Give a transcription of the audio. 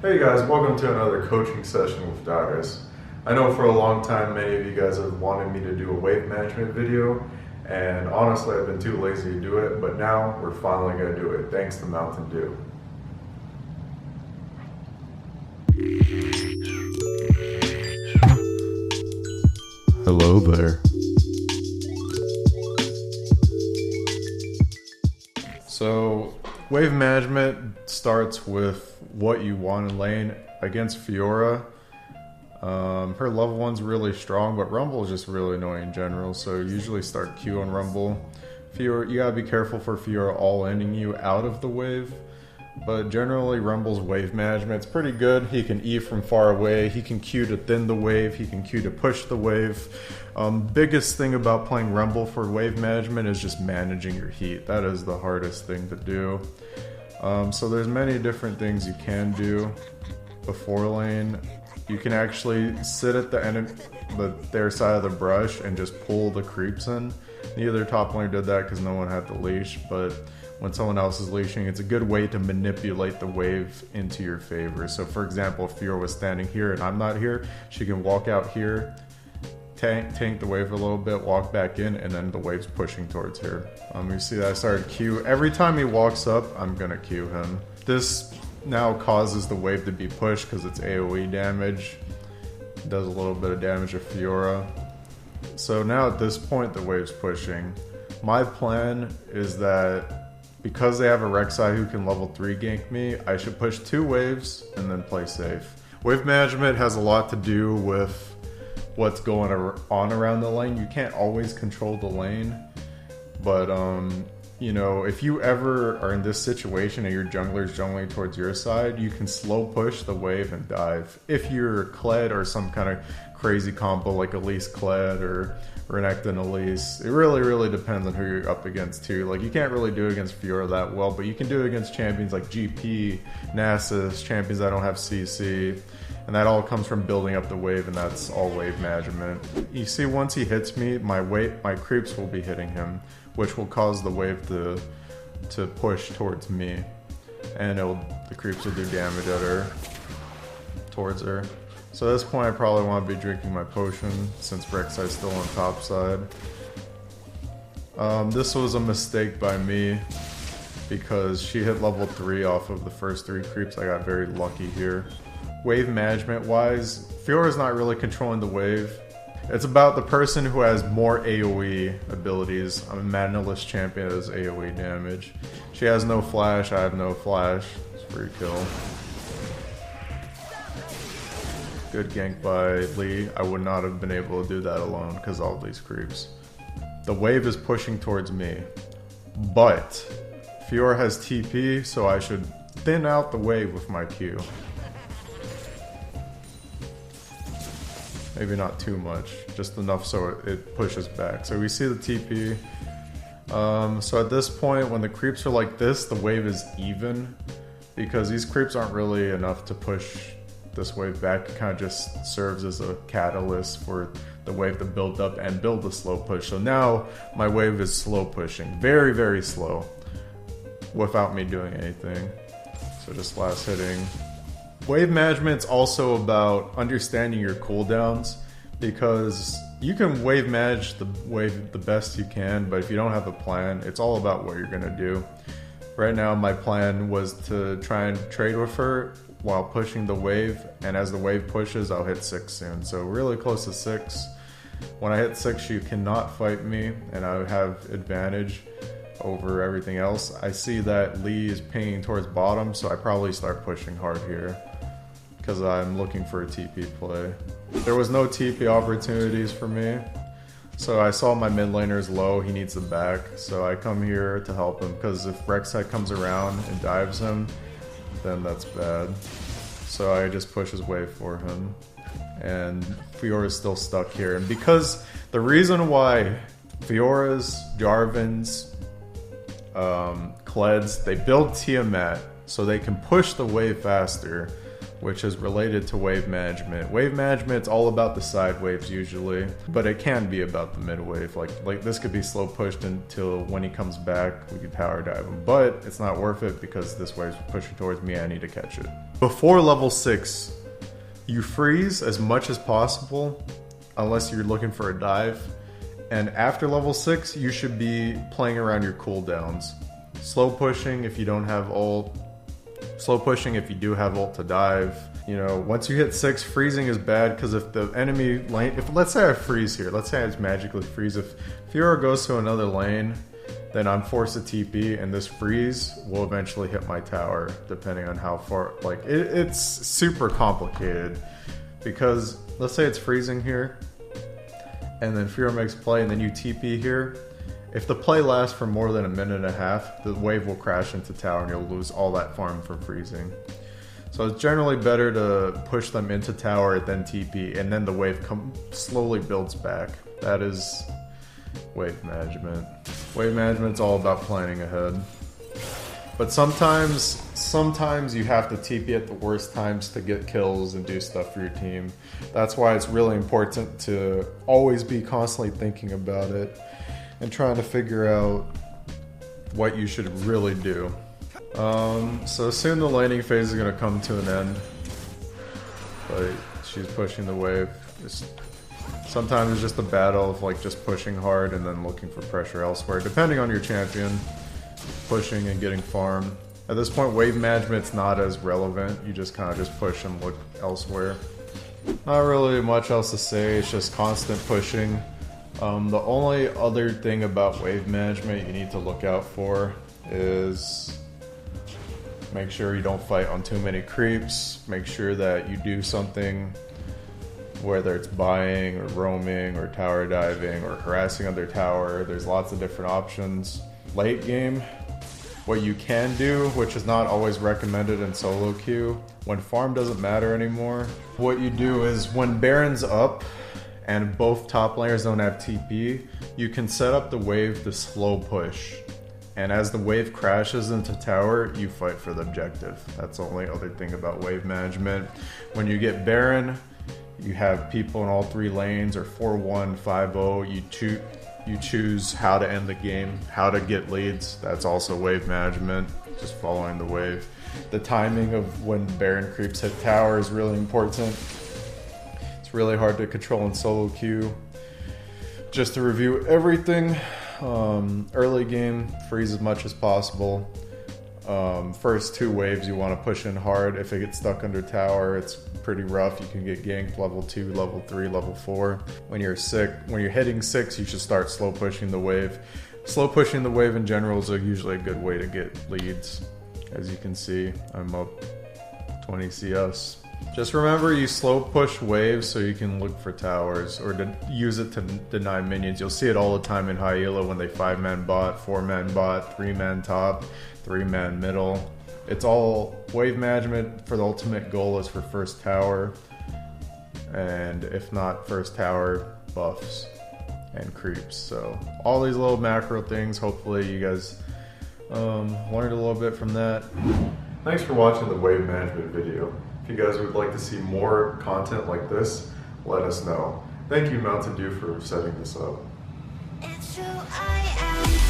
Hey guys, welcome to another coaching session with Dyrus. I know for a long time many of you guys have wanted me to do a wave management video, and honestly I've been too lazy to do it, but now we're finally going to do it thanks to Mountain Dew. Hello there. So, wave management starts with what you want in lane. Against Fiora, her level 1's really strong, but Rumble is just really annoying in general, so usually start Q on Rumble. Fiora, you gotta be careful for Fiora all-ending you out of the wave, but generally Rumble's wave management's pretty good. He can E from far away, he can Q to thin the wave, he can Q to push the wave. Biggest thing about playing Rumble for wave management is just managing your heat. That is the hardest thing to do. So there's many different things you can do before lane. You can actually sit at their side of the brush and just pull the creeps in. Neither top laner did that because no one had the leash, but when someone else is leashing, it's a good way to manipulate the wave into your favor. So for example, if Fiora was standing here and I'm not here, she can walk out here, tank the wave a little bit, walk back in, and then the wave's pushing towards her. You see that I started Q. Every time he walks up, I'm gonna Q him. This now causes the wave to be pushed because it's AoE damage. It does a little bit of damage to Fiora. So now at this point, the wave's pushing. My plan is that because they have a Rek'Sai who can level 3 gank me, I should push 2 waves and then play safe. Wave management has a lot to do with what's going on around the lane. You can't always control the lane, but you know, if you ever are in this situation and your jungler's jungling towards your side, you can slow push the wave and dive. If you're Kled or some kind of crazy combo like Elise Kled or Renekton Elise, it really depends on who you're up against too. Like, you can't really do it against Fiora that well, but you can do it against champions like GP, Nasus, champions that don't have CC. And that all comes from building up the wave, and that's all wave management. You see, once he hits me, my creeps will be hitting him, which will cause the wave to push towards me. And the creeps will do damage at her, towards her. So at this point, I probably want to be drinking my potion, since Rek'Sai's still on top side. This was a mistake by me, because she hit level 3 off of the first 3 creeps. I got very lucky here. Wave management wise, Fiora's not really controlling the wave. It's about the person who has more AoE abilities. I'm a Manalist champion that does AoE damage. She has no flash, I have no flash. It's free kill. Good gank by Lee. I would not have been able to do that alone because all these creeps. The wave is pushing towards me, but Fiora has TP, so I should thin out the wave with my Q. Maybe not too much, just enough so it pushes back. So we see the TP. So at this point, when the creeps are like this, the wave is even, because these creeps aren't really enough to push this wave back. It kind of just serves as a catalyst for the wave to build up and build a slow push. So now my wave is slow pushing, very slow, without me doing anything. So just last hitting. Wave management's also about understanding your cooldowns, because you can wave manage the wave the best you can, but if you don't have a plan, it's all about what you're gonna do. Right now my plan was to try and trade with her while pushing the wave, and as the wave pushes, I'll hit 6 soon. So really close to 6. When I hit 6, she cannot fight me, and I have advantage over everything else. I see that Lee is pinging towards bottom, so I probably start pushing hard here, because I'm looking for a TP play. There was no TP opportunities for me, so I saw my mid laner is low, he needs the back, so I come here to help him, because if Rek'Sai comes around and dives him, then that's bad. So I just push his wave for him, and Fiora's still stuck here. And because the reason why Fiora's, Jarvan's, Kleds, they build Tiamat so they can push the wave faster. which is related to wave management. Wave management's all about the side waves usually, but it can be about the mid wave. Like this could be slow pushed until when he comes back, we could power dive him, but it's not worth it because this wave's pushing towards me, I need to catch it. Before level 6, you freeze as much as possible, unless you're looking for a dive. And after level 6, you should be playing around your cooldowns. Slow pushing if you don't have ult. Slow pushing if you do have ult to dive. You know, once you hit 6, freezing is bad because if the enemy lane, let's say I freeze here, let's say I just magically freeze. If Fiora goes to another lane, then I'm forced to TP, and this freeze will eventually hit my tower, depending on how far. Like it's super complicated because let's say it's freezing here, and then Fiora makes play, and then you TP here. If the play lasts for more than a minute and a half, the wave will crash into tower and you'll lose all that farm from freezing. So it's generally better to push them into tower, then TP, and then the wave slowly builds back. That is wave management. Wave management's all about planning ahead. But sometimes you have to TP at the worst times to get kills and do stuff for your team. That's why it's really important to always be constantly thinking about it and trying to figure out what you should really do. So soon the laning phase is going to come to an end. But she's pushing the wave. Sometimes it's just a battle of like just pushing hard and then looking for pressure elsewhere, depending on your champion. Pushing and getting farm. At this point, wave management's not as relevant. You just kind of just push and look elsewhere. Not really much else to say. It's just constant pushing. The only other thing about wave management you need to look out for is make sure you don't fight on too many creeps. Make sure that you do something, whether it's buying or roaming or tower diving or harassing other tower. There's lots of different options. Late game, what you can do, which is not always recommended in solo queue, when farm doesn't matter anymore, what you do is when Baron's up and both top laners don't have TP, you can set up the wave to slow push. And as the wave crashes into tower, you fight for the objective. That's the only other thing about wave management. When you get Baron, you have people in all 3 lanes, or 4-1, 5-0, you choose how to end the game, how to get leads. That's also wave management, just following the wave. The timing of when Baron creeps hit tower is really important. It's really hard to control in solo queue. Just to review everything, early game, freeze as much as possible. First 2 waves you want to push in hard. If it gets stuck under tower, it's pretty rough. You can get ganked level 2, level 3, level 4. When you're hitting 6, you should start slow pushing the wave. Slow pushing the wave in general is usually a good way to get leads. As you can see, I'm up 20 CS. Just remember, you slow push waves so you can look for towers, or use it to deny minions. You'll see it all the time in high elo when they 5-man bot, 4-man bot, 3-man top, 3-man middle. It's all wave management. For the ultimate goal is for first tower, and if not first tower, buffs and creeps. So all these little macro things, hopefully you guys learned a little bit from that. Thanks for watching the wave management video. If you guys would like to see more content like this, let us know. Thank you, Mountain Dew, for setting this up. It's true, I am.